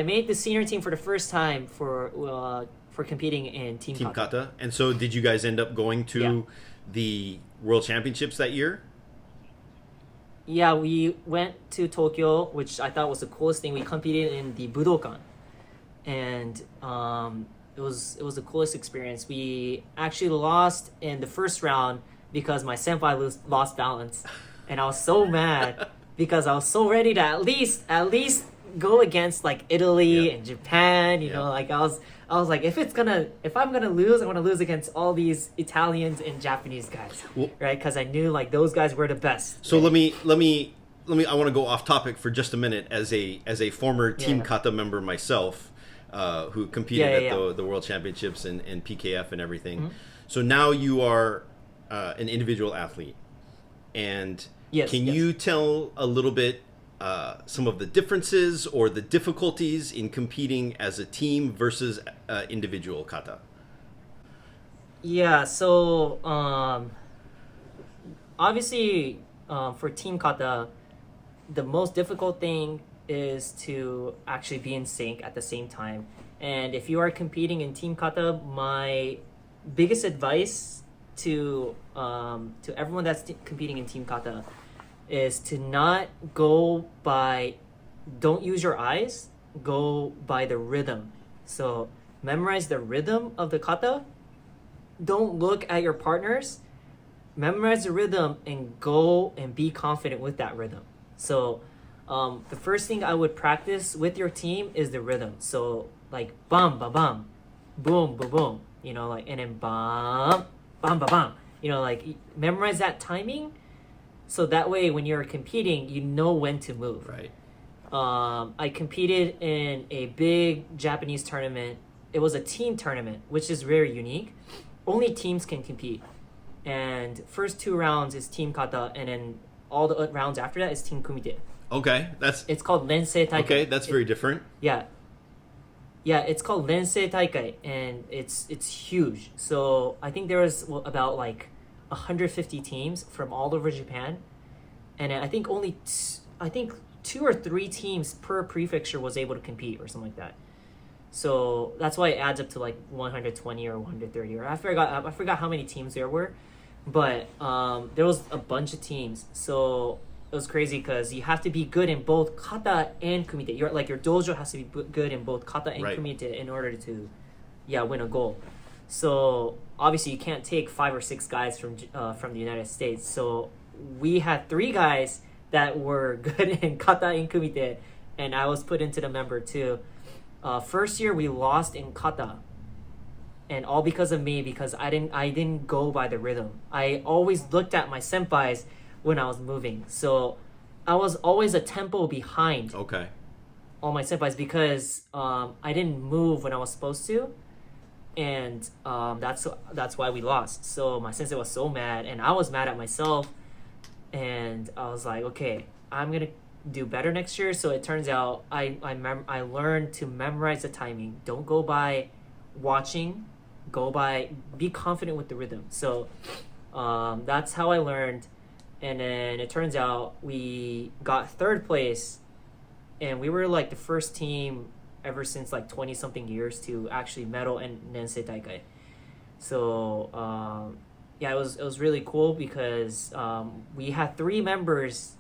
I made the senior team for the first time for competing in Team Team Kata. Kata. And so did you guys end up going to the World Championships that year? Yeah, we went to Tokyo, which I thought was the coolest thing. We competed in the Budokan, and it was the coolest experience. We actually lost in the first round because my senpai lost balance, and I was so mad because I was so ready to at least go against like Italy and Japan. You know, like I was like, if I'm gonna lose, I want to lose against all these Italians and Japanese guys, right? Because I knew like those guys were the best. So right? let me. I want to go off topic for just a minute. As a former Team Kata member myself, who competed at the World Championships and PKF and everything. Mm-hmm. So now you are an individual athlete, and can you tell a little bit some of the differences or the difficulties in competing as a team versus individual kata? Yeah, so obviously for team kata, the most difficult thing is to actually be in sync at the same time. And if you are competing in team kata, my biggest advice to everyone that's competing in team kata is to not go by, don't use your eyes, go by the rhythm. So memorize the rhythm of the kata. Don't look at your partners. Memorize the rhythm and go and be confident with that rhythm. So the first thing I would practice with your team is the rhythm. So like bam, ba bam, boom, boom, boom, you know, like, and then bam, bam, ba bam, you know, like memorize that timing. So that way, when you're competing, you know when to move. Right. I competed in a big Japanese tournament. It was a team tournament, which is very unique. Only teams can compete. And first 2 rounds is team kata, and then all the rounds after that is team kumite. Okay, it's called Rensei Taikai. Okay, that's very different. Yeah, it's called Rensei Taikai, and it's huge. So I think there was about like 150 teams from all over Japan, and I think only 2 or 3 teams per prefecture was able to compete or something like that. So that's why it adds up to like 120 or 130, or I forgot how many teams there were, but there was a bunch of teams. So it was crazy because you have to be good in both kata and kumite. Your dojo has to be good in both kata and kumite in order to win a gold. So obviously you can't take 5 or 6 guys from the United States. So we had 3 guys that were good in kata and kumite, and I was put into the member too. First year we lost in kata, and all because of me, because I didn't go by the rhythm. I always looked at my senpais when I was moving, so I was always a tempo behind. Okay. All my senpais because I didn't move when I was supposed to, and that's why we lost. So my sensei was so mad, and I was mad at myself, and I was like, okay, I'm gonna do better next year. So it turns out I learned to memorize the timing. Don't go by watching, be confident with the rhythm. So that's how I learned. And then it turns out we got 3rd place, and we were like the first team ever since like 20 something years to actually medal in Rensei Taikai. So it was really cool because we had 3 members.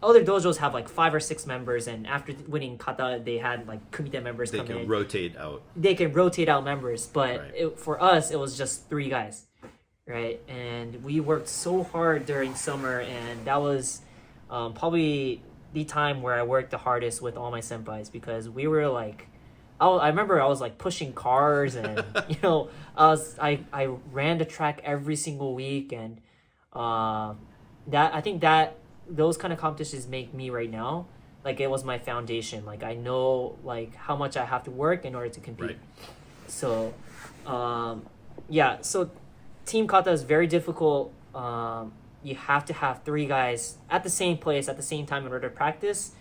Other dojos have like 5 or 6 members, and after winning kata, they had like kumite members come in. They can rotate out. They can rotate out members, but for us, it was just 3 guys, right? And we worked so hard during summer, and that was probably the time where I worked the hardest with all my senpais, because we were like, I remember I was like pushing cars, and you know, I ran the track every single week, and I think that those kind of competitions make me right now, like it was my foundation. Like I know like how much I have to work in order to compete. Right. So so team kata is very difficult. You have to have 3 guys at the same place at the same time in order to practice.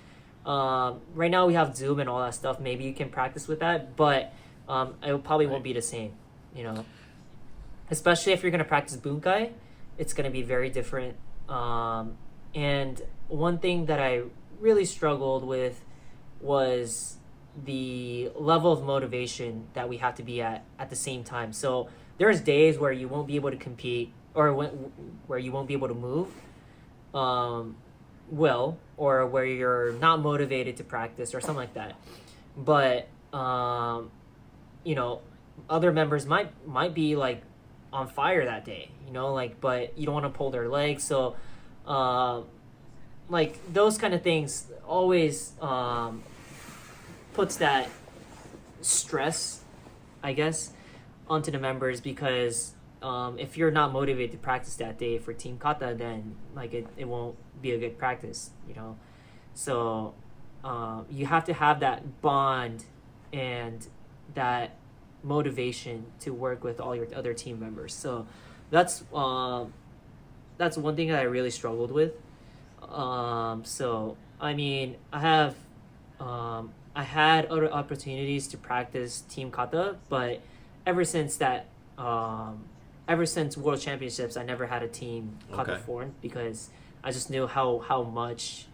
Right now we have Zoom and all that stuff. Maybe you can practice with that, but it probably won't be the same, you know, especially if you're going to practice bunkai. It's going to be very different. And one thing that I really struggled with was the level of motivation that we have to be at the same time. So there's days where you won't be able to compete, or where you won't be able to move or where you're not motivated to practice or something like that. But you know, other members might be like on fire that day, you know, like, but you don't want to pull their legs. So like those kind of things always puts that stress, I guess, onto the members, because if you're not motivated to practice that day for Team Kata, then like it won't be a good practice, you know. So you have to have that bond and that motivation to work with all your other team members. So that's one thing that I really struggled with. So I mean, I had other opportunities to practice Team Kata, but ever since World Championships, I never had a Team Kata formed, because I just knew how much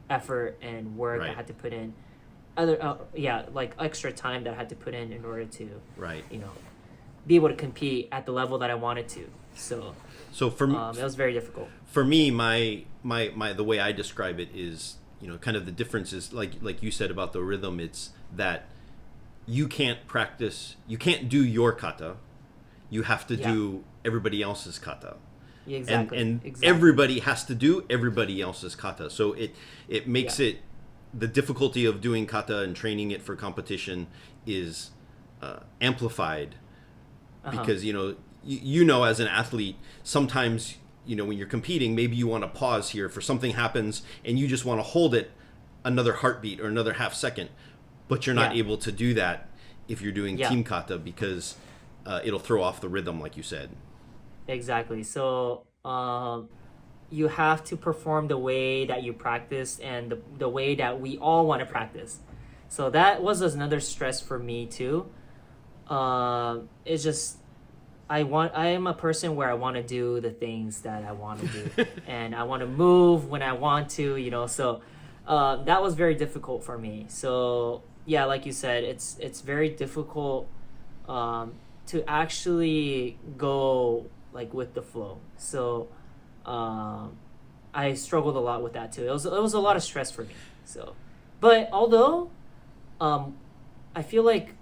effort and work I had to put in. Like extra time that I had to put in order to, you know, be able to compete at the level that I wanted to. So for me, it was very difficult. For me, my the way I describe it is, you know, kind of the difference is like you said about the rhythm. It's that you can't do your kata. You have to do everybody else's kata. Exactly. And everybody has to do everybody else's kata. So it makes it, the difficulty of doing kata and training it for competition is amplified, because you know as an athlete, sometimes, you know, when you're competing, maybe you want to pause here for something happens and you just want to hold it another heartbeat or another half second, but you're not able to do that if you're doing team kata, because it'll throw off the rhythm, like you said. Exactly. So you have to perform the way that you practice and the way that we all want to practice. So that was another stress for me too. It's just I am a person where I want to do the things that I want to do and I want to move when I want to, you know. So that was very difficult for me. So yeah, like you said, it's very difficult to actually go like with the flow. So I struggled a lot with that too. It was a lot of stress for me. So, but although I feel like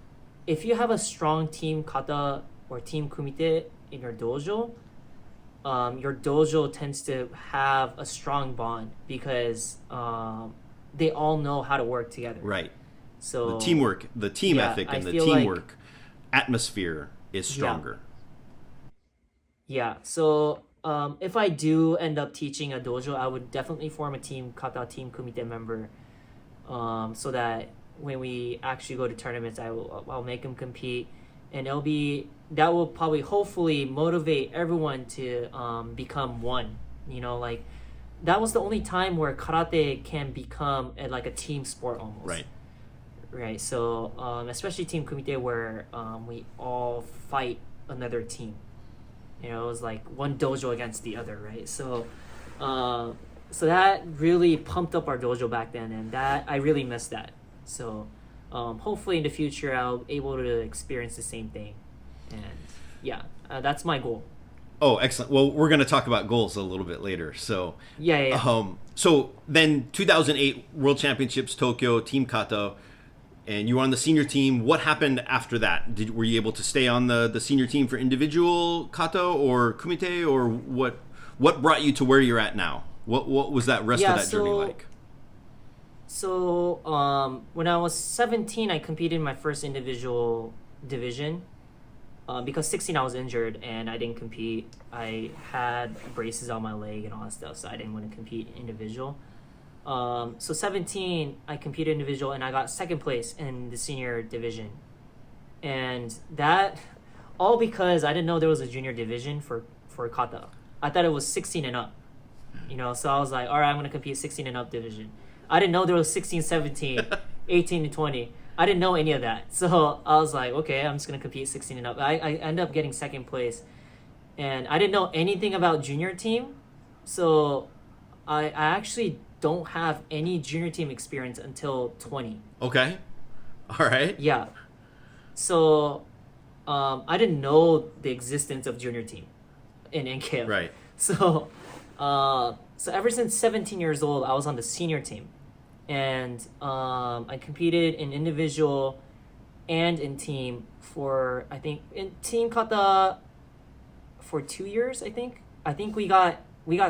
if you have a strong team kata or team kumite in your dojo tends to have a strong bond, because they all know how to work together. Right. So the teamwork, the team ethic, and the teamwork atmosphere is stronger. Yeah. So if I do end up teaching a dojo, I would definitely form a team kata, team kumite member, so that when we actually go to tournaments, I'll make them compete, and that will probably hopefully motivate everyone to become one. You know, like that was the only time where karate can become like a team sport almost. Right. So especially team kumite, where we all fight another team. You know, it was like one dojo against the other, right? So so that really pumped up our dojo back then, and that I really missed that. So hopefully in the future I'll be able to experience the same thing, and that's my goal. Oh, excellent. Well, we're going to talk about goals a little bit later. So yeah. So then 2008 World Championships Tokyo, Team Kata, and you were on the senior team. What happened after that? Were you able to stay on the senior team for individual kata or kumite, or what brought you to where you're at now? What was that rest of that journey like? So when I was 17, I competed in my first individual division. Because 16 I was injured and I didn't compete. I had braces on my leg and all that stuff, so I didn't want to compete individual. So 17 I competed individual and I got second place in the senior division, and that all because I didn't know there was a junior division for kata. I thought it was 16 and up, you know, so I was like, all right, I'm going to compete 16 and up division. I didn't know there was 16, 17, 18 to 20. I didn't know any of that. So I was like, okay, I'm just going to compete 16 and up. I ended up getting second place. And I didn't know anything about junior team. So I actually don't have any junior team experience until 20. Okay. All right. Yeah. So I didn't know the existence of junior team in NKF. Right. So so ever since 17 years old, I was on the senior team, and I competed in individual and in team for, I think, in team kata for 2 years. I think we got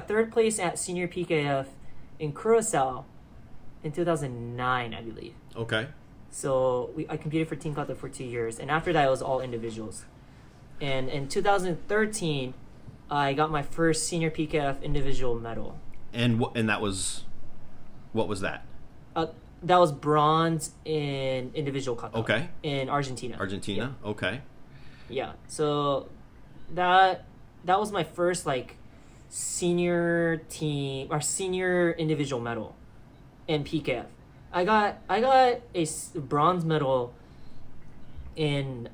third place at senior PKF in Curacao in 2009, I believe. Okay. So I competed for team kata for 2 years, and after that it was all individuals. And in 2013, I got my first senior PKF individual medal. And that was, what was that? That was bronze in individual kata. Okay. In Argentina. Argentina. Yeah. Okay. Yeah. So that was my first like senior team or senior individual medal in PKF. I got a bronze medal in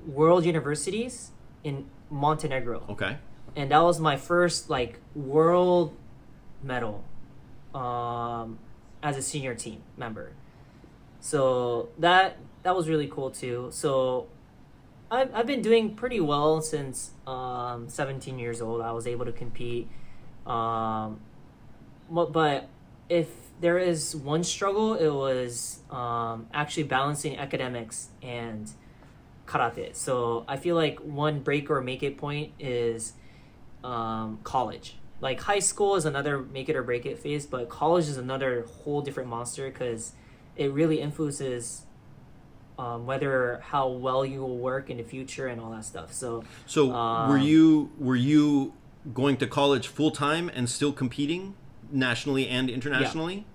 World Universities in Montenegro. Okay. And that was my first like world medal as a senior team member. So that was really cool too. So I've been doing pretty well since 17 years old. I was able to compete. But if there is one struggle, it was actually balancing academics and karate. So I feel like one break or make it point is college. Like high school is another make it or break it phase, but college is another whole different monster because it really influences how well you will work in the future and all that stuff. So were you going to college full time and still competing nationally and internationally?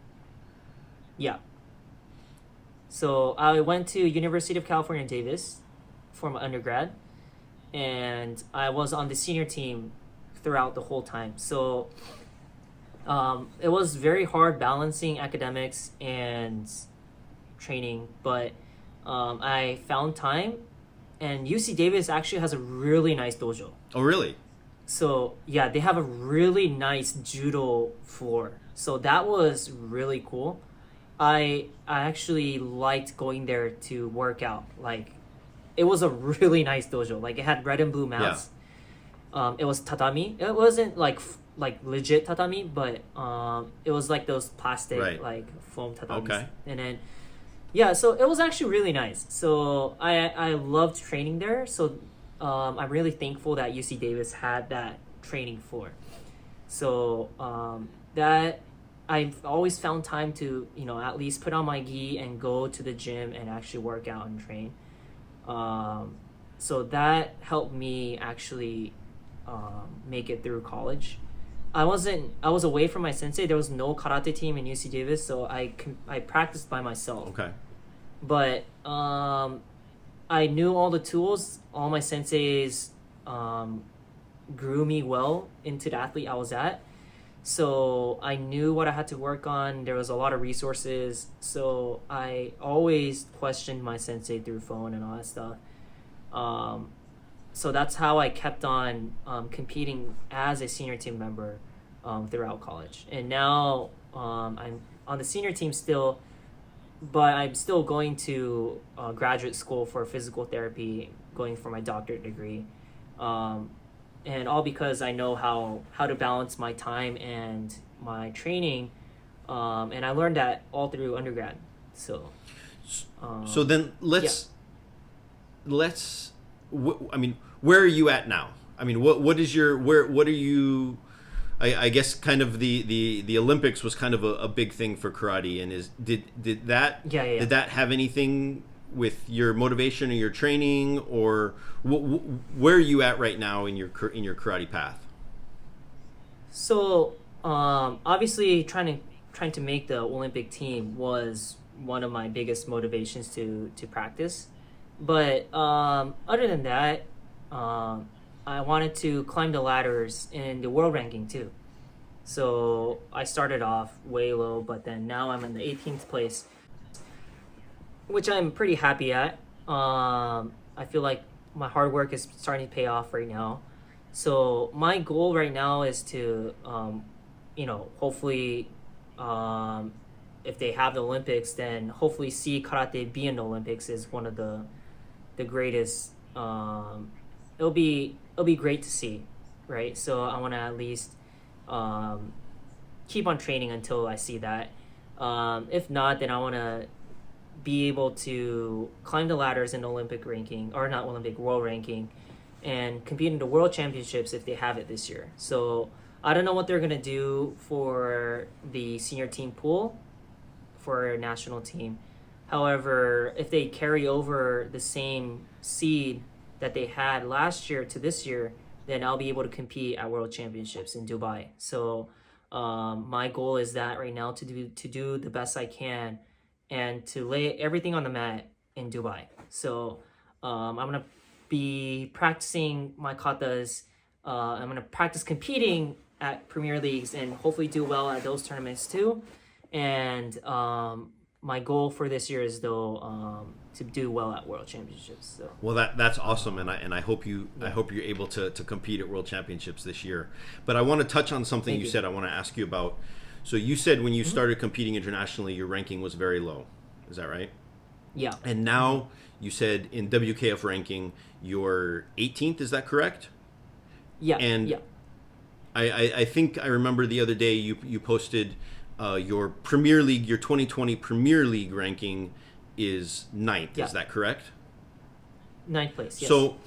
Yeah. So I went to University of California, Davis for my undergrad, and I was on the senior team throughout the whole time. So it was very hard balancing academics and training, but I found time, and UC Davis actually has a really nice dojo. Oh, really? So yeah, they have a really nice judo floor. So that was really cool. I actually liked going there to work out. Like, it was a really nice dojo. Like, it had red and blue mats. Yeah. It was tatami. It wasn't like legit tatami, but it was like those plastic like foam tatamis. Okay. And then yeah, so it was actually really nice. So I loved training there. So I'm really thankful that UC Davis had that training floor. So that I've always found time to, at least put on my gi and go to the gym and actually work out and train. So that helped me actually make it through college. I was away from my sensei. There was no karate team in UC Davis, so I practiced by myself. Okay. But I knew all the tools. All my senseis grew me well into the athlete I was at. So I knew what I had to work on. There was a lot of resources. So I always questioned my sensei through phone and all that stuff. So that's how I kept on competing as a senior team member throughout college. And now I'm on the senior team still, but I'm still going to graduate school for physical therapy, going for my doctorate degree. And all because I know how to balance my time and my training. And I learned that all through undergrad. So then let's where are you at now? I mean, what are you? I guess kind of the Olympics was kind of a big thing for karate, and did that have anything with your motivation or your training, or where are you at right now in your karate path? So obviously trying to make the Olympic team was one of my biggest motivations to practice. But other than that, I wanted to climb the ladders in the world ranking too. So I started off way low, but then now I'm in the 18th place, which I'm pretty happy at. I feel like my hard work is starting to pay off right now. So my goal right now is to, hopefully if they have the Olympics, then hopefully see karate be in the Olympics is one of the greatest. It'll be great to see, right? So I want to at least keep on training until I see that. If not, then I want to be able to climb the ladders in the Olympic ranking, or not Olympic, world ranking, and compete in the World Championships if they have it this year. So I don't know what they're gonna do for the senior team pool for our national team. However, if they carry over the same seed that they had last year to this year, then I'll be able to compete at World Championships in Dubai. So my goal is that right now to do the best I can and to lay everything on the mat in Dubai. So I'm gonna be practicing my katas. I'm gonna practice competing at Premier Leagues and hopefully do well at those tournaments too. And my goal for this year is though to do well at World Championships. So. Well, that's awesome, and I hope you're able to compete at World Championships this year. But I want to touch on something you said. I want to ask you about. So you said when you started competing internationally, your ranking was very low. Is that right? Yeah. And now you said in WKF ranking you're 18th. Is that correct? Yeah. And yeah. I think I remember the other day you posted your Premier League, your 2020 Premier League ranking is 9th. Yeah. Is that correct? 9th place. Yes. So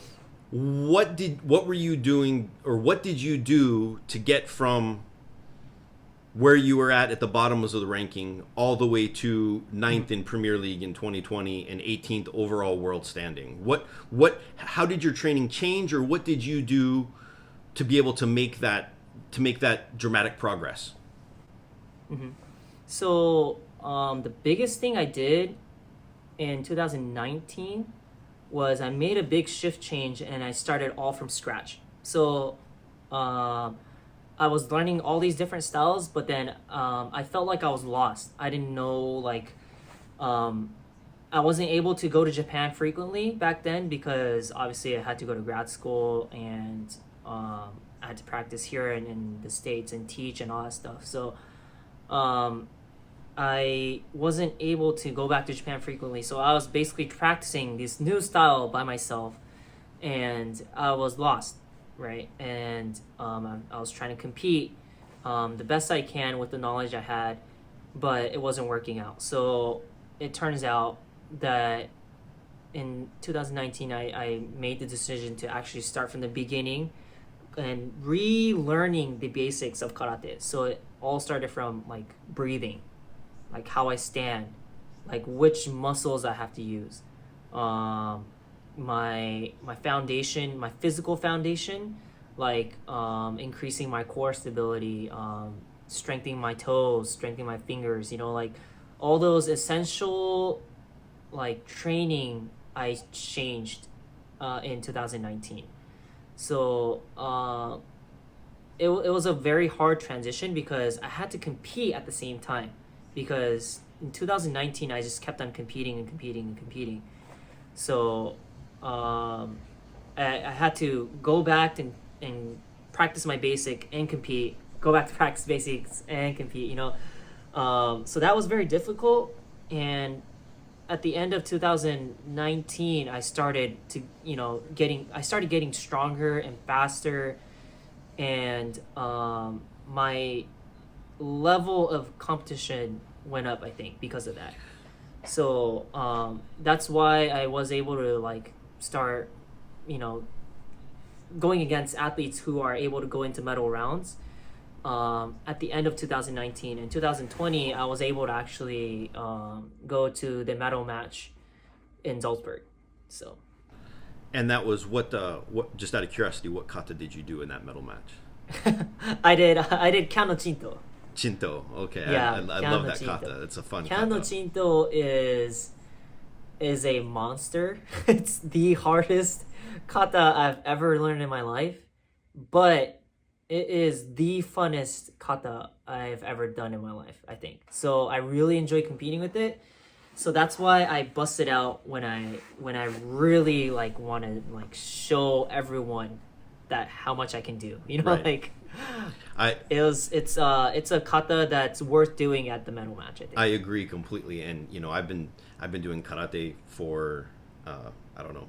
what were you doing, or what did you do to get from where you were at the bottoms of the ranking all the way to 9th in Premier League in 2020 and 18th overall world standing? How did your training change, or what did you do to be able to make that dramatic progress? Mm-hmm. So the biggest thing I did in 2019 was I made a big shift change and I started all from scratch. So I was learning all these different styles, but then I felt like I was lost. I didn't know, I wasn't able to go to Japan frequently back then because obviously I had to go to grad school and I had to practice here in the States and teach and all that stuff. So I wasn't able to go back to Japan frequently. So I was basically practicing this new style by myself and I was lost. Right, and I was trying to compete the best I can with the knowledge I had, but it wasn't working out. So it turns out that in 2019, I made the decision to actually start from the beginning and relearning the basics of karate. So it all started from breathing, how I stand, which muscles I have to use. My foundation, my physical foundation, increasing my core stability, strengthening my toes, strengthening my fingers, all those essential training I changed in 2019. So it was a very hard transition because I had to compete at the same time, because in 2019 I just kept on competing. So I had to go back and practice my basic and compete, go back to practice basics and compete, so that was very difficult. And at the end of 2019, I started getting stronger and faster, and my level of competition went up, I think, because of that. So that's why I was able to start, going against athletes who are able to go into medal rounds at the end of 2019. In 2020, I was able to actually go to the medal match in Salzburg. So. And that was what just out of curiosity, what kata did you do in that medal match? I did Kano Chinto. Chinto, okay. Yeah, I love that kata. It's a fun Kano kata. Chinto is a monster. It's the hardest kata I've ever learned in my life, but it is the funnest kata I've ever done in my life, I think. So I really enjoy competing with it. So that's why I bust it out when I really want to show everyone that how much I can do. You know, right. it's a kata that's worth doing at the medal match. I think. I agree completely, and I've been doing karate for I don't know,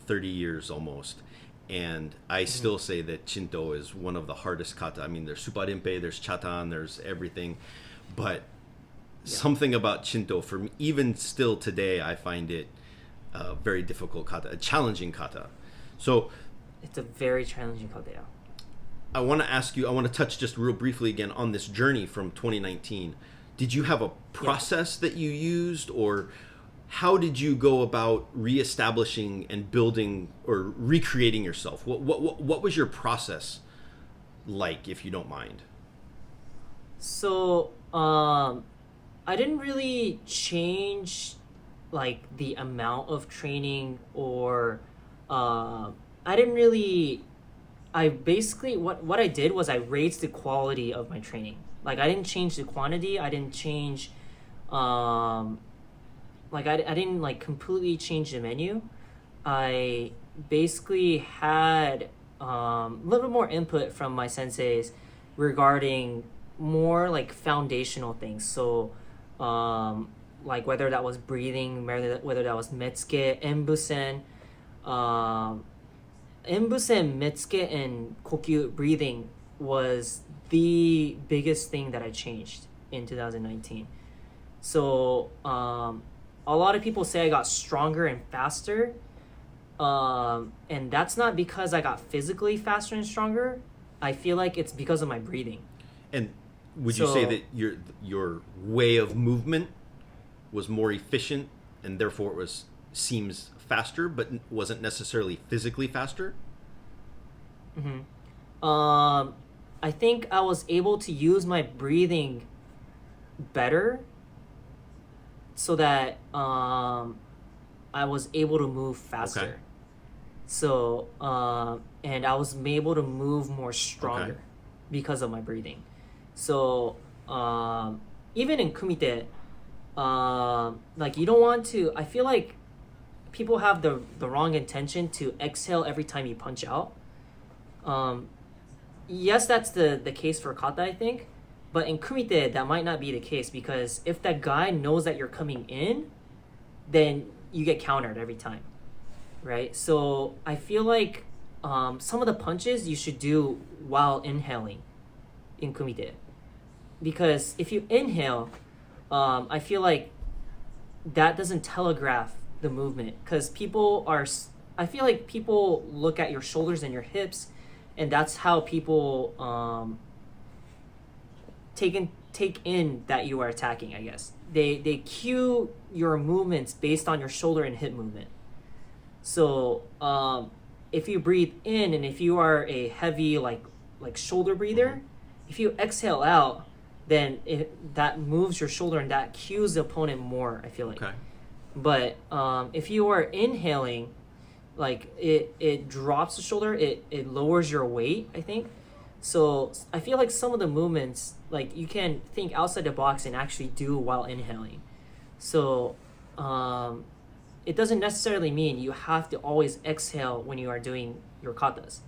30 years almost, and I still say that Shinto is one of the hardest kata. I mean, there's Suparinpe, there's Chatan, there's everything, but something about Shinto, for me, even still today, I find it very difficult kata, a challenging kata. So it's a very challenging kata. Yeah. I want to ask you, I want to touch just real briefly again on this journey from 2019. Did you have a process that you used, or how did you go about reestablishing and building or recreating yourself? What was your process like, if you don't mind? So, I didn't really change like the amount of training, or I basically, what I did was I raised the quality of my training. Like, I didn't change the quantity. I didn't change I didn't like completely change the menu. I basically had a little bit more input from my senseis regarding more like foundational things. So like whether that was breathing, whether that was metsuke, enbusen, metsuke, and kokyu, breathing, was the biggest thing that I changed in 2019. So a lot of people say I got stronger and faster, and that's not because I got physically faster and stronger. I feel like it's because of my breathing. And would you say that your way of movement was more efficient, and therefore it seems faster, but wasn't necessarily physically faster? I think I was able to use my breathing better, so that I was able to move faster. Okay. So and I was able to move more stronger because of my breathing. So even in kumite, like, you don't want to, I feel like people have the wrong intention to exhale every time you punch out. Yes, that's the case for kata, I think. But in kumite, that might not be the case, because if that guy knows that you're coming in, then you get countered every time, right? So I feel like some of the punches you should do while inhaling in kumite. Because if you inhale, I feel like that doesn't telegraph the movement. Because I feel like people look at your shoulders and your hips, and that's how people take in that you are attacking, I guess. They cue your movements based on your shoulder and hip movement. So if you breathe in, and if you are a heavy like shoulder breather, if you exhale out, then that moves your shoulder and that cues the opponent more, I feel like. Okay. But if you are inhaling, like it drops the shoulder, it lowers your weight, I think. So I feel like some of the movements, like, you can think outside the box and actually do while inhaling. So it doesn't necessarily mean you have to always exhale when you are doing your katas,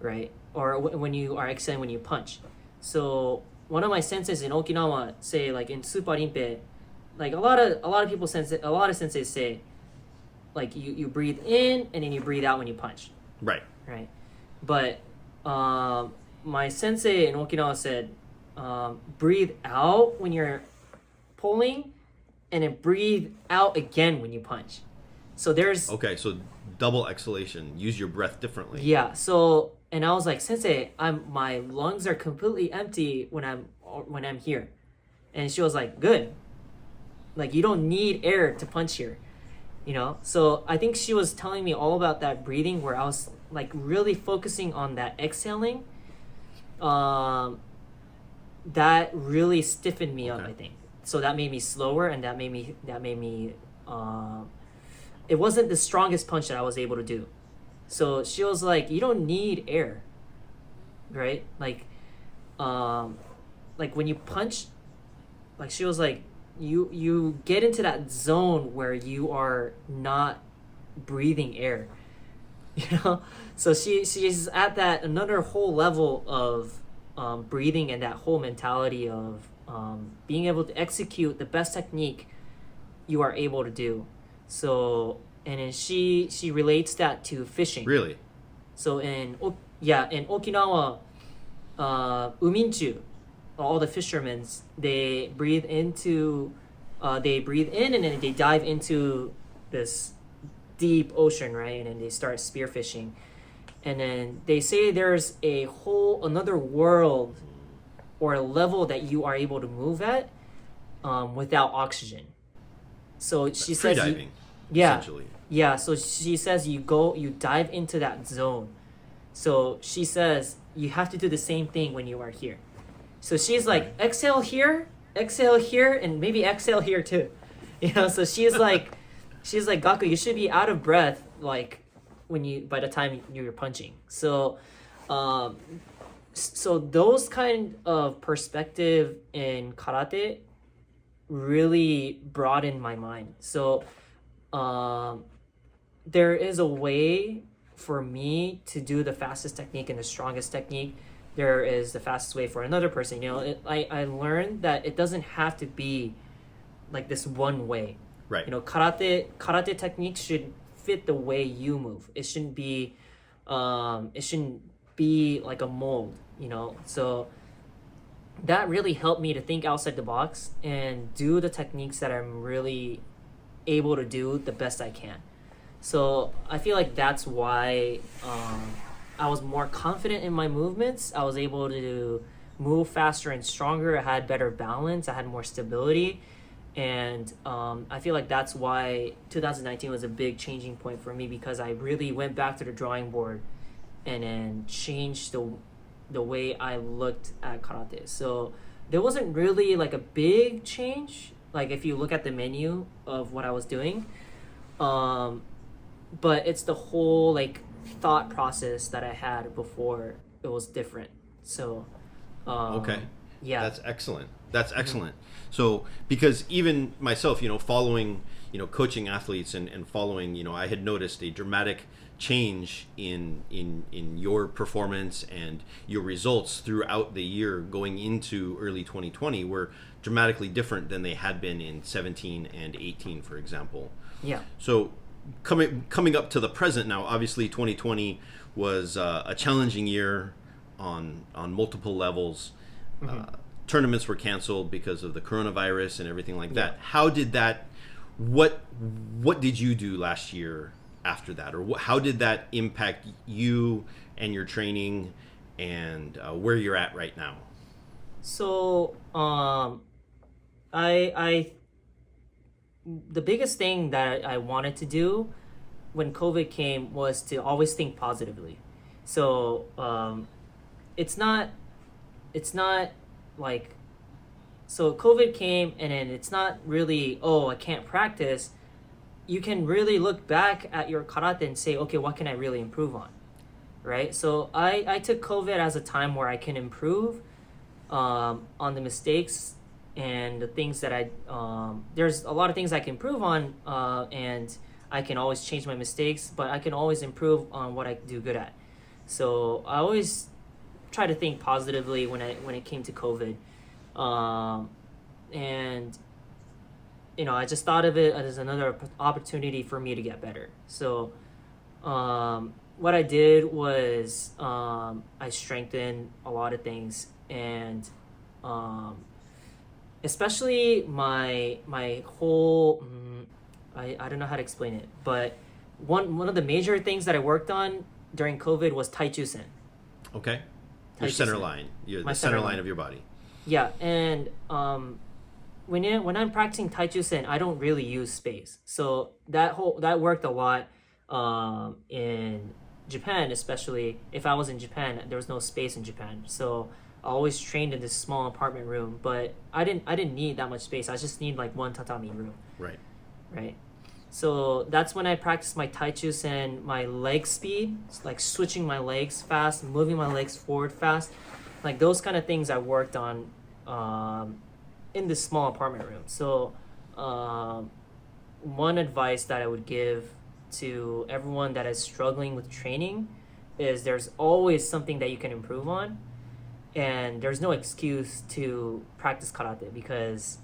right? Or when you are exhaling when you punch. So one of my senseis in Okinawa say, like, in Super Rinpe, like, a lot of senseis say, like, you breathe in and then you breathe out when you punch. Right. Right. But my sensei in Okinawa said, breathe out when you're pulling, and then breathe out again when you punch. So there's... Okay, so double exhalation. Use your breath differently. Yeah, so... And I was like, Sensei, my lungs are completely empty when I'm here. And she was like, good. Like, you don't need air to punch here. You know? So I think she was telling me all about that breathing, where I was, like, really focusing on that exhaling. That really stiffened me up, I think. So that made me slower, and that made me it wasn't the strongest punch that I was able to do. So she was like, you don't need air, right? Like when you punch, like, she was like, you get into that zone where you are not breathing air. you know. So she's at that another whole level of breathing and that whole mentality of being able to execute the best technique you are able to do. So and then she relates that to fishing. Really? So in Okinawa, uminchu, all the fishermen, they breathe in and then they dive into this deep ocean, right? And then they start spearfishing. And then they say there's a whole another world or a level that you are able to move at without oxygen. So she says, diving, essentially. Yeah. So she says you dive into that zone. So she says you have to do the same thing when you are here. So she's like, exhale here, and maybe exhale here too. You know, so she's like, Gaku, you should be out of breath like by the time you're punching. So, so those kind of perspective in karate really broadened my mind. So, there is a way for me to do the fastest technique and the strongest technique. There is the fastest way for another person. You know, I learned that it doesn't have to be like this one way. Right. You know, karate technique should fit the way you move. It shouldn't be like a mold, you know. So that really helped me to think outside the box and do the techniques that I'm really able to do the best I can. So I feel like that's why I was more confident in my movements. I was able to move faster and stronger. I had better balance. I had more stability. And I feel like that's why 2019 was a big changing point for me, because I really went back to the drawing board and then changed the way I looked at karate. So there wasn't really like a big change, like if you look at the menu of what I was doing. But it's the whole like thought process that I had before it was different. So okay. Yeah. That's excellent. So, because even myself, you know, following, you know, coaching athletes and following, you know, I had noticed a dramatic change in your performance and your results throughout the year going into early 2020 were dramatically different than they had been in 17 and 18, for example. Yeah. So coming up to the present now, obviously 2020 was a challenging year on multiple levels. Mm-hmm. Tournaments were canceled because of the coronavirus and everything like that. How did that? What did you do last year after that, or how did that impact you and your training and where you're at right now? So I the biggest thing that I wanted to do when COVID came was to always think positively. So it's not like, so COVID came and then it's not really, oh, I can't practice. You can really look back at your karate and say, okay, what can I really improve on, right? So I took COVID as a time where I can improve on the mistakes and the things that there's a lot of things I can improve on, and I can always change my mistakes, but I can always improve on what I do good at. So I always try to think positively when it came to COVID, and you know, I just thought of it as another opportunity for me to get better. So what I did was I strengthened a lot of things, and especially my whole I don't know how to explain it, but one of the major things that I worked on during COVID was Taichusen. Okay. Your center line. The center line of your body. Yeah, and when I'm practicing Taichusen, I don't really use space. So that worked a lot in Japan, especially if I was in Japan. There was no space in Japan, so I always trained in this small apartment room. But I didn't need that much space. I just need like one tatami room. Right. So that's when I practiced my Taichusen, my leg speed, like switching my legs fast, moving my legs forward fast. Like those kind of things I worked on in this small apartment room. So one advice that I would give to everyone that is struggling with training is there's always something that you can improve on, and there's no excuse to practice karate because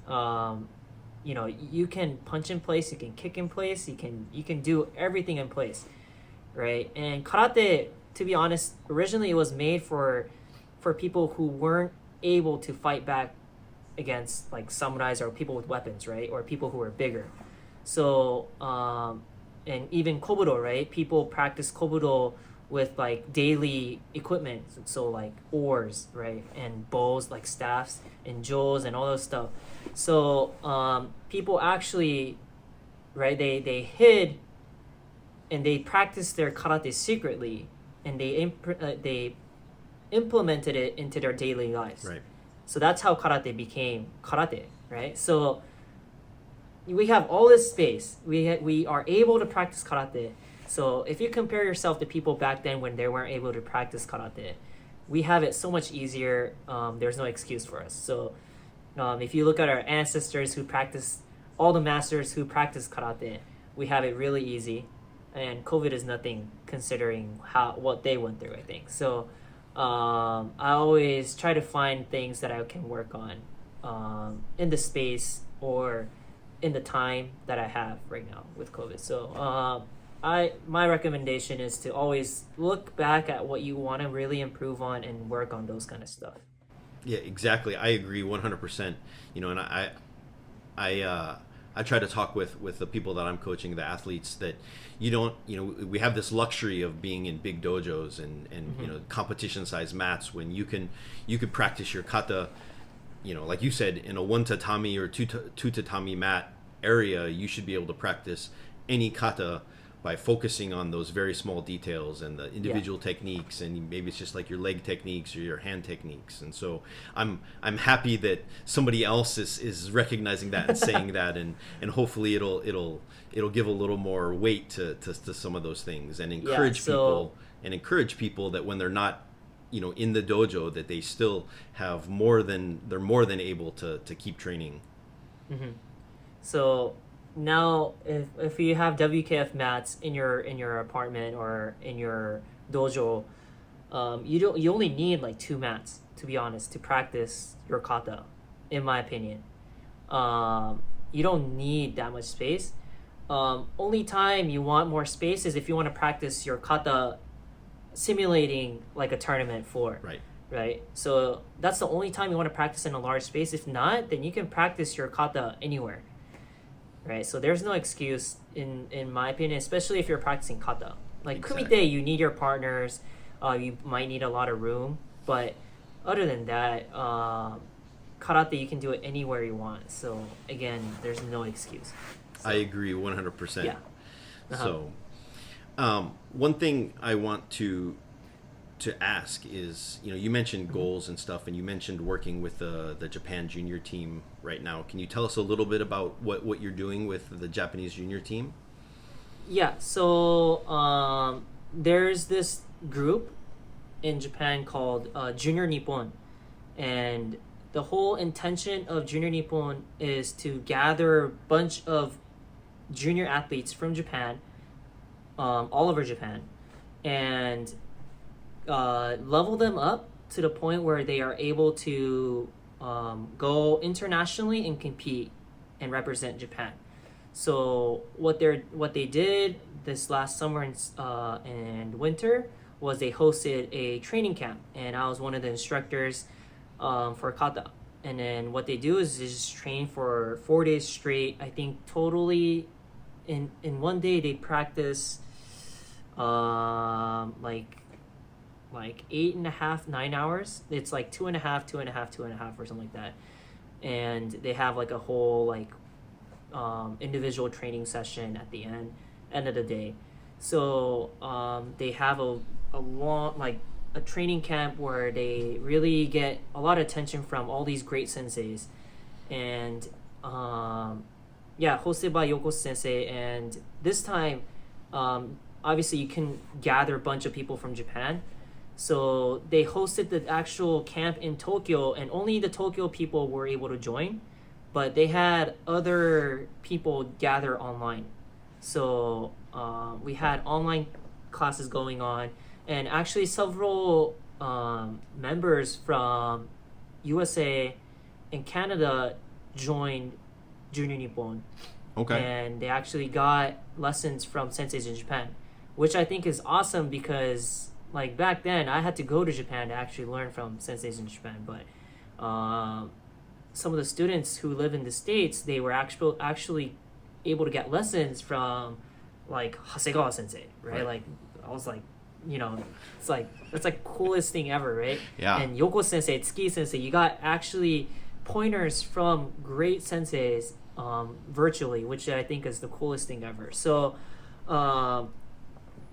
you can punch in place, you can kick in place, you can do everything in place, right? And karate, to be honest, originally it was made for people who weren't able to fight back against like samurais or people with weapons, right? Or people who are bigger. So and even kobudo, right? People practice kobudo with like daily equipment, so like oars, right? And bows, like staffs and joes and all those stuff. So people actually, right, they hid and they practiced their karate secretly, and they implemented it into their daily lives. Right. So that's how karate became karate, right? So we have all this space. We are able to practice karate. So if you compare yourself to people back then when they weren't able to practice karate, we have it so much easier. There's no excuse for us. So if you look at our ancestors who practiced, all the masters who practiced karate, we have it really easy. And COVID is nothing considering what they went through, I think. So I always try to find things that I can work on in the space or in the time that I have right now with COVID. So my recommendation is to always look back at what you want to really improve on and work on those kind of stuff. Yeah, exactly. I agree 100%. And I try to talk with the people that I'm coaching, the athletes, that we have this luxury of being in big dojos and competition size mats when you could practice your kata, like you said, in a 1 tatami or 2 tatami mat area. You should be able to practice any kata by focusing on those very small details and the individual techniques, and maybe it's just like your leg techniques or your hand techniques. And so I'm happy that somebody else is recognizing that and saying that, and hopefully it'll give a little more weight to some of those things, and encourage people that when they're not in the dojo, that they still have they're more than able to keep training. Mm-hmm. So now, if you have WKF mats in your apartment or in your dojo, you only need like 2 mats, to be honest, to practice your kata, in my opinion. You don't need that much space. Only time you want more space is if you want to practice your kata simulating like a tournament floor. Right. So that's the only time you want to practice in a large space. If not, then you can practice your kata anywhere. Right, so there's no excuse in my opinion, especially if you're practicing kata. Like kumite, you need your partners. You might need a lot of room, but other than that, karate, you can do it anywhere you want. So again, there's no excuse. So, I agree 100%. Yeah. So one thing I want to ask is, you mentioned goals and stuff, and you mentioned working with the Japan junior team right now. Can you tell us a little bit about what you're doing with the Japanese junior team? Yeah, so there's this group in Japan called Junior Nippon, and the whole intention of Junior Nippon is to gather a bunch of junior athletes from Japan, all over Japan, and level them up to the point where they are able to go internationally and compete and represent Japan. So what they did this last summer and winter was they hosted a training camp, and I was one of the instructors for kata. And then what they do is they just train for 4 days straight. I think totally in one day they practice like 8.5, 9 hours. It's like 2.5, 2.5, 2.5 or something like that. And they have like a whole like individual training session at the end of the day. So they have a long, like a training camp where they really get a lot of attention from all these great senseis. And hosted by Yoko Sensei. And this time, obviously you can gather a bunch of people from Japan. So they hosted the actual camp in Tokyo, and only the Tokyo people were able to join, but they had other people gather online. So we had online classes going on, and actually several members from USA and Canada joined Junior Nippon. Okay. And they actually got lessons from senseis in Japan, which I think is awesome because like back then I had to go to Japan to actually learn from senseis in Japan. But some of the students who live in the States, they were actually able to get lessons from like Hasegawa sensei, right? Like I was like, you know, it's like that's like coolest thing ever, right? Yeah. And Yoko sensei, Tsuki sensei, you got actually pointers from great senseis virtually, which I think is the coolest thing ever. So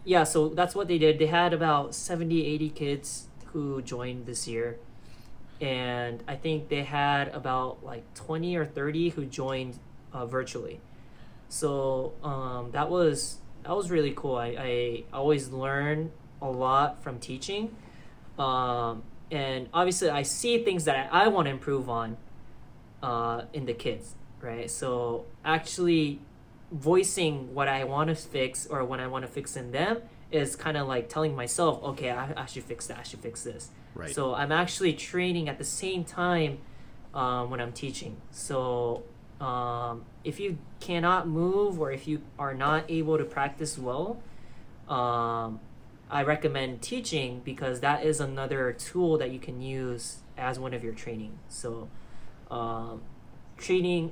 yeah, so that's what they did. They had about 70-80 kids who joined this year, and I think they had about like 20 or 30 who joined virtually. So that was really cool. I always learn a lot from teaching, and obviously I see things that I want to improve on in the kids, right? So actually voicing what I want to fix or what I want to fix in them is kind of like telling myself, okay, I should fix that, I should fix this. Right. So I'm actually training at the same time when I'm teaching. So if you cannot move or if you are not able to practice well, I recommend teaching because that is another tool that you can use as one of your training. So training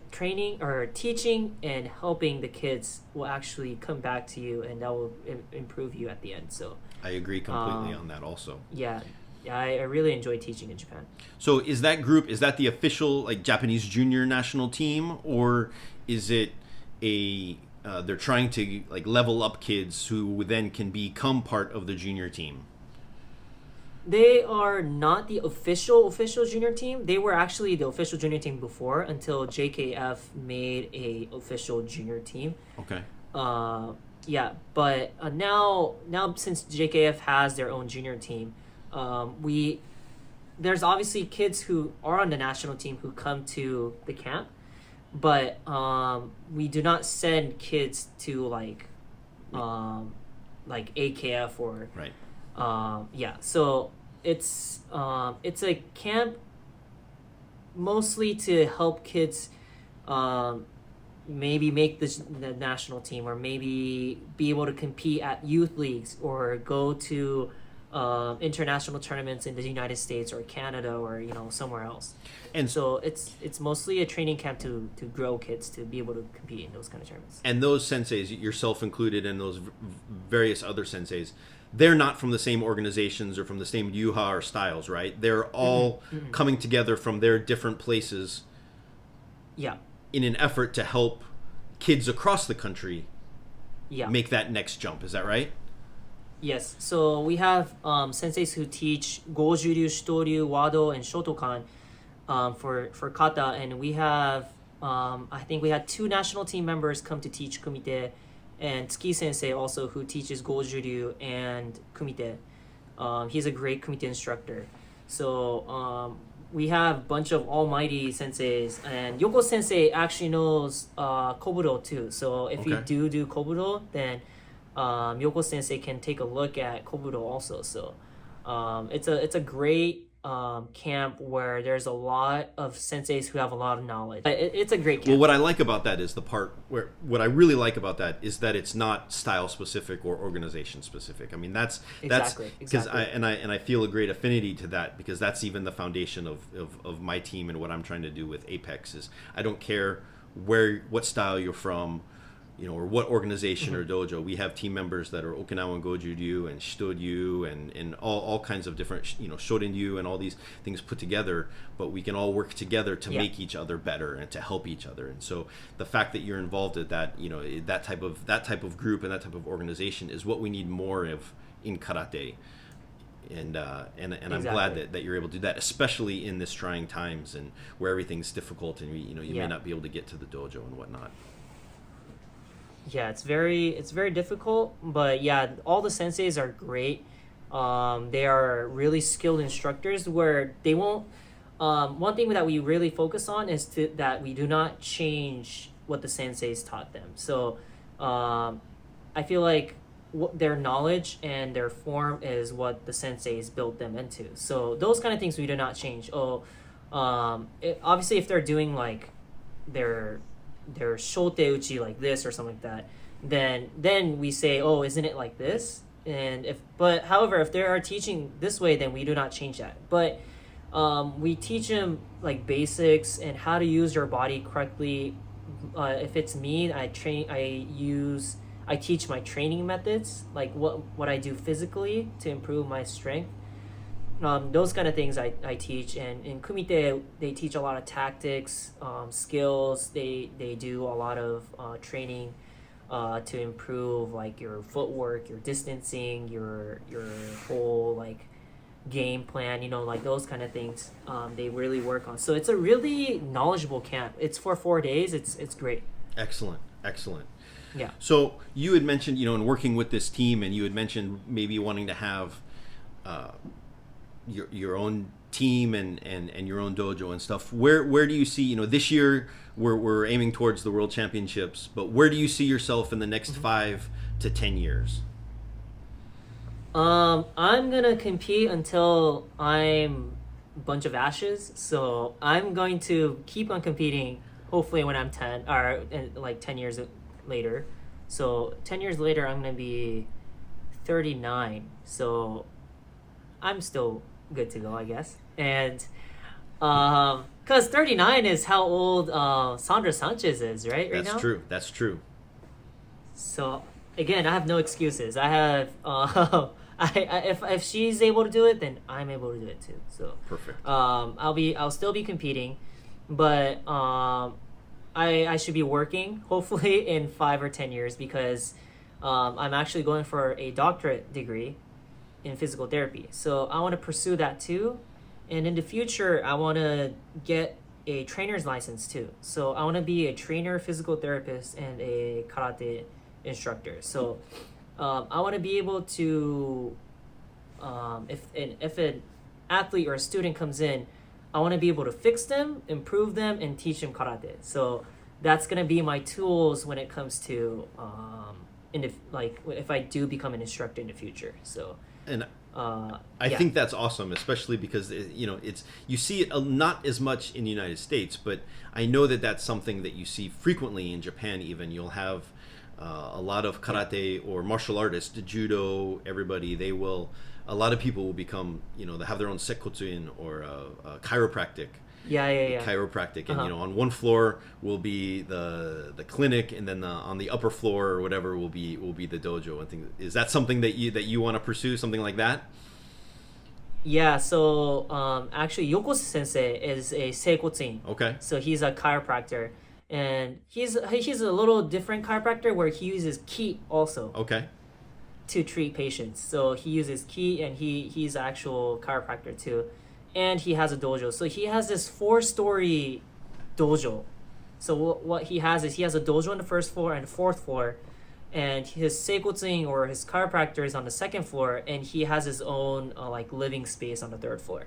or teaching and helping the kids will actually come back to you, and that will improve you at the end. So I agree completely on that also. Yeah, I really enjoy teaching in Japan. So is that the official like Japanese junior national team, or is it they're trying to like level up kids who then can become part of the junior team? They are not the official junior team. They were actually the official junior team before until JKF made a official junior team. Okay. Yeah, but now since JKF has their own junior team, there's obviously kids who are on the national team who come to the camp, but we do not send kids to like AKF or right. Yeah, so it's a camp mostly to help kids maybe make the national team, or maybe be able to compete at youth leagues or go to international tournaments in the United States or Canada or somewhere else. And so it's mostly a training camp to grow kids to be able to compete in those kind of tournaments. And those senseis, yourself included, and those various other senseis, they're not from the same organizations or from the same yuha or styles, right? They're all coming together from their different places. Yeah. In an effort to help kids across the country make that next jump. Is that right? Yes. So we have senseis who teach Gojuryu, Shitoryu, Wado, and Shotokan for kata, and we have I think we had 2 national team members come to teach kumite, and Tsuki sensei also, who teaches Gojuryu and kumite. He's a great kumite instructor. So we have a bunch of almighty senseis, and Yoko sensei actually knows kobudo too. So if you do kobudo, then Yoko sensei can take a look at kobudo also. So it's a great camp where there's a lot of senseis who have a lot of knowledge. It's a great camp. Well, what I like about that is what I really like about that is that it's not style specific or organization specific. I mean, that's because I feel a great affinity to that, because that's even the foundation of my team and what I'm trying to do with Apex is I don't care what style you're from, or what organization or dojo. We have team members that are Okinawan Gojuryu and Shitoryu and all kinds of different, Shorinryu and all these things put together, but we can all work together to make each other better and to help each other. And so the fact that you're involved at that, that type of group and that type of organization is what we need more of in karate. And I'm glad that you're able to do that, especially in this trying times and where everything's difficult and you may not be able to get to the dojo and whatnot. Yeah, it's very difficult, but yeah, all the senseis are great. They are really skilled instructors where they won't. One thing that we really focus on is that we do not change what the senseis taught them. So I feel like their knowledge and their form is what the senseis built them into. So those kind of things we do not change. Obviously if they're doing like their shote uchi like this or something like that, then we say, oh, isn't it like this? However, if they are teaching this way, then we do not change that. But we teach them like basics and how to use your body correctly. If it's me, I teach my training methods, like what I do physically to improve my strength. Those kind of things I teach. And in Kumite, they teach a lot of tactics, skills. They do a lot of training to improve like your footwork, your distancing, your whole like game plan, like those kind of things. They really work on. So it's a really knowledgeable camp. It's for 4 days. It's great. Excellent. Yeah. So you had mentioned, in working with this team, and you had mentioned maybe wanting to have your own team and your own dojo and stuff. Where do you see, this year we're aiming towards the World Championships, but where do you see yourself in the next 5 to 10 years? I'm gonna compete until I'm a bunch of ashes. So I'm going to keep on competing. Hopefully, when I'm 10 or like 10 years later. So 10 years later, I'm gonna be 39. So I'm still good to go, I guess. And because 39 is how old Sandra Sanchez is, right now. That's true. So again, I have no excuses. I have if she's able to do it, then I'm able to do it too. So perfect. I'll still be competing, but I should be working hopefully in 5 or 10 years because I'm actually going for a doctorate degree in physical therapy. So I want to pursue that too. And in the future, I want to get a trainer's license too. So I want to be a trainer, physical therapist, and a karate instructor. So I want to be able to, if an athlete or a student comes in, I want to be able to fix them, improve them, and teach them karate. So that's going to be my tools when it comes to if I do become an instructor in the future. So and I think that's awesome, especially because it's you see it not as much in the United States, but I know that that's something that you see frequently in Japan. Even you'll have a lot of karate or martial artists, judo, everybody. A lot of people will become, they have their own sekkotsuin or chiropractic. Chiropractic, and on one floor will be the clinic, and then on the upper floor or whatever will be the dojo and things. Is that something that you want to pursue, something like that? Yeah. So actually, Yokose Sensei is a seikotsuin. Okay. So he's a chiropractor, and he's a little different chiropractor where he uses ki also. Okay. To treat patients. So he uses ki, and he's an actual chiropractor too. And he has a dojo. So he has this 4-story dojo. So what he has is he has a dojo on the first floor and the 4th floor, and his seikotsuin or his chiropractor is on the 2nd floor, and he has his own living space on the 3rd floor.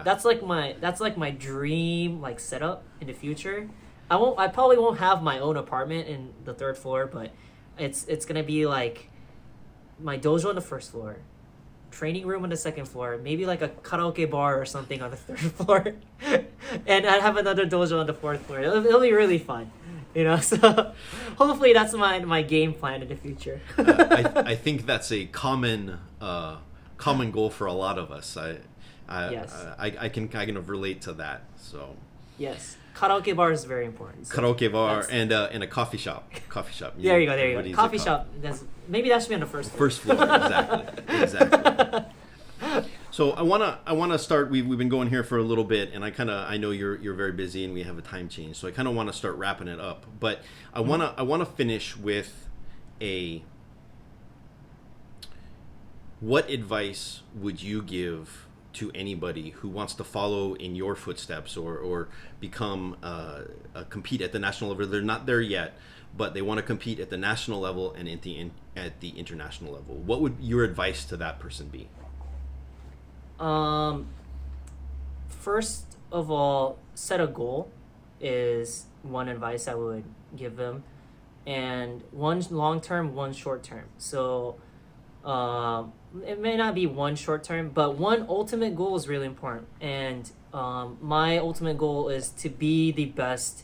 That's like my dream setup in the future. I probably won't have my own apartment in the 3rd floor, but it's gonna be like my dojo on the 1st floor, training room on the 2nd floor, maybe like a karaoke bar or something on the 3rd floor, and I have another dojo on the 4th floor. It'll be really fun, So hopefully that's my game plan in the future. I think that's a common goal for a lot of us. Yes. I can kind of relate to that. So yes. Karaoke bar is very important. So karaoke bar and a coffee shop. There you go. Coffee shop. Maybe that should be on the 1st floor. First floor, exactly. So I wanna start. We've been going here for a little bit, and I know you're very busy, and we have a time change. So I kind of want to start wrapping it up. But I wanna finish with what advice would you give to anybody who wants to follow in your footsteps or become compete at the national level? They're not there yet, but they want to compete at the national level and at the international level. What would your advice to that person be? First of all, set a goal is one advice I would give them. and one long term, one short term. So it may not be one short term, but one ultimate goal is really important. And my ultimate goal is to be the best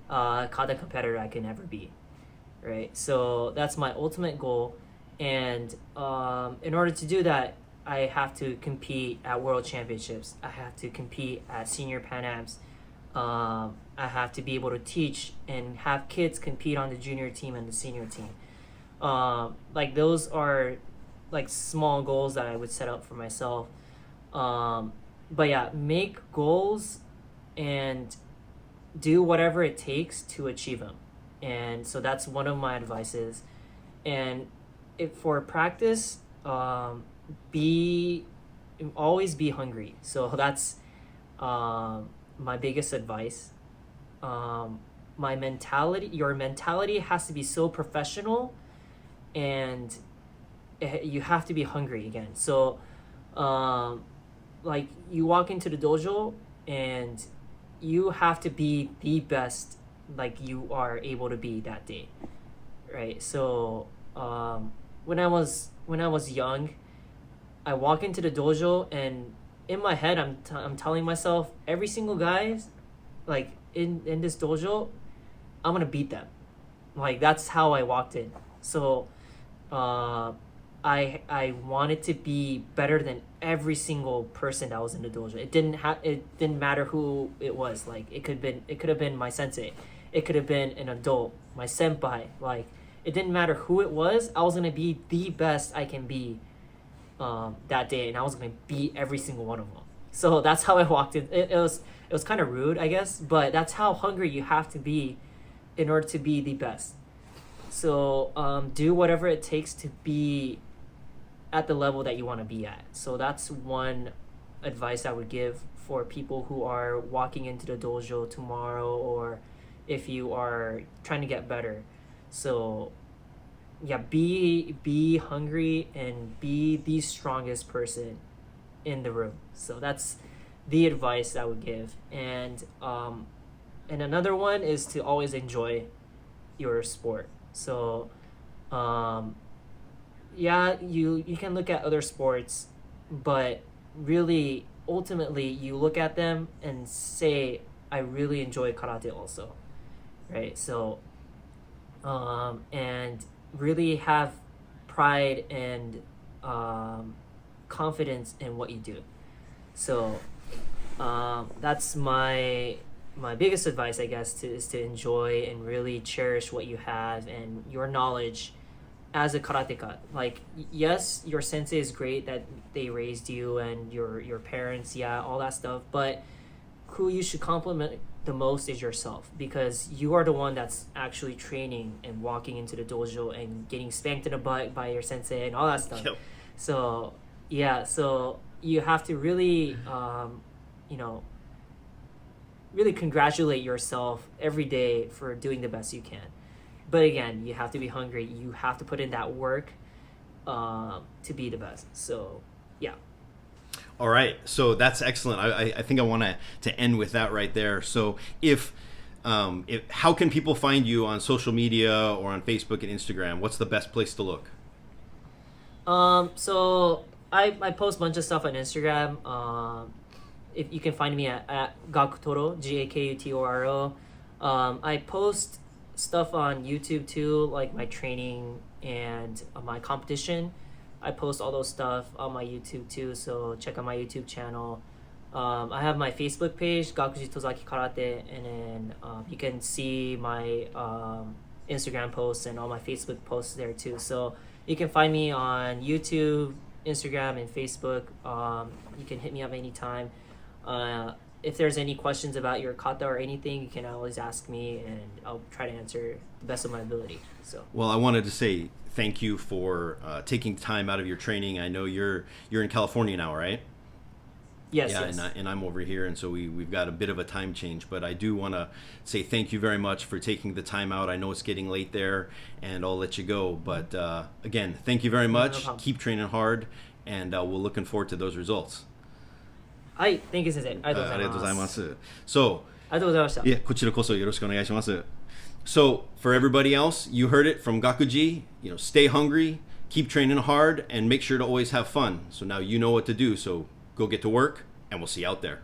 kata competitor I can ever be, right? So that's my ultimate goal. And in order to do that, I have to compete at World Championships. I have to compete at Senior Pan Ams. I have to be able to teach and have kids compete on the junior team and the senior team. Like those are like small goals that I would set up for myself. But yeah, make goals and do whatever it takes to achieve them. And so that's one of my advices. And for practice, always be hungry. So that's my biggest advice. Your mentality has to be so professional, and you have to be hungry again. So like you walk into the dojo and you have to be the best like you are able to be that day, right? So when I was young, I walk into the dojo and in my head I'm telling myself every single guy like in this dojo I'm gonna beat them. Like that's how I walked in. So I wanted to be better than every single person that was in the dojo. It didn't matter who it was. Like it could have been my sensei, it could have been an adult, my senpai. Like it didn't matter who it was. I was gonna be the best I can be that day, and I was gonna beat every single one of them. So that's how I walked in. It was kind of rude, I guess, but that's how hungry you have to be in order to be the best. So do whatever it takes to be at the level that you want to be at. So that's one advice I would give for people who are walking into the dojo tomorrow, or if you are trying to get better. So yeah, be hungry and be the strongest person in the room. So that's the advice I would give. And another one is to always enjoy your sport. So yeah, you can look at other sports, but really ultimately you look at them and say, I really enjoy karate also, right? So and really have pride and confidence in what you do. So that's my biggest advice, I guess, is to enjoy and really cherish what you have and your knowledge as a karateka. Like, yes, your sensei is great that they raised you, and your parents, yeah, all that stuff, but who you should compliment the most is yourself, because you are the one that's actually training and walking into the dojo and getting spanked in the butt by your sensei and all that stuff. Yep. So yeah, so you have to really really congratulate yourself every day for doing the best you can. But again, you have to be hungry. You have to put in that work to be the best. So yeah. All right, so that's excellent. I think I want to end with that right there. So if how can people find you on social media or on Facebook and Instagram? What's the best place to look? So I post a bunch of stuff on Instagram. If you can find me at Gakutoro, Gakutoro. I post stuff on YouTube too, like my training and my competition. I post all those stuff on my YouTube too, so check out my YouTube channel. I have my Facebook page, Gakuji Tozaki Karate, and then you can see my Instagram posts and all my Facebook posts there too. So you can find me on YouTube, Instagram, and Facebook. You can hit me up anytime. If there's any questions about your kata or anything, you can always ask me, and I'll try to answer the best of my ability. So. Well, I wanted to say thank you for taking time out of your training. I know you're in California now, right? Yes. Yeah, yes. And I'm over here, and so we've got a bit of a time change. But I do want to say thank you very much for taking the time out. I know it's getting late there, and I'll let you go. But again, thank you very much. No Keep training hard, and we're looking forward to those results. はい、Thank you 先生。ありがとうございます。ありがとうございます。そう。ありがとうございました。いえ、こちらこそよろしくお願いします。So for everybody else, you heard it from Gakuji. Stay hungry, keep training hard, and make sure to always have fun. So now you know what to do. So go get to work, and we'll see you out there.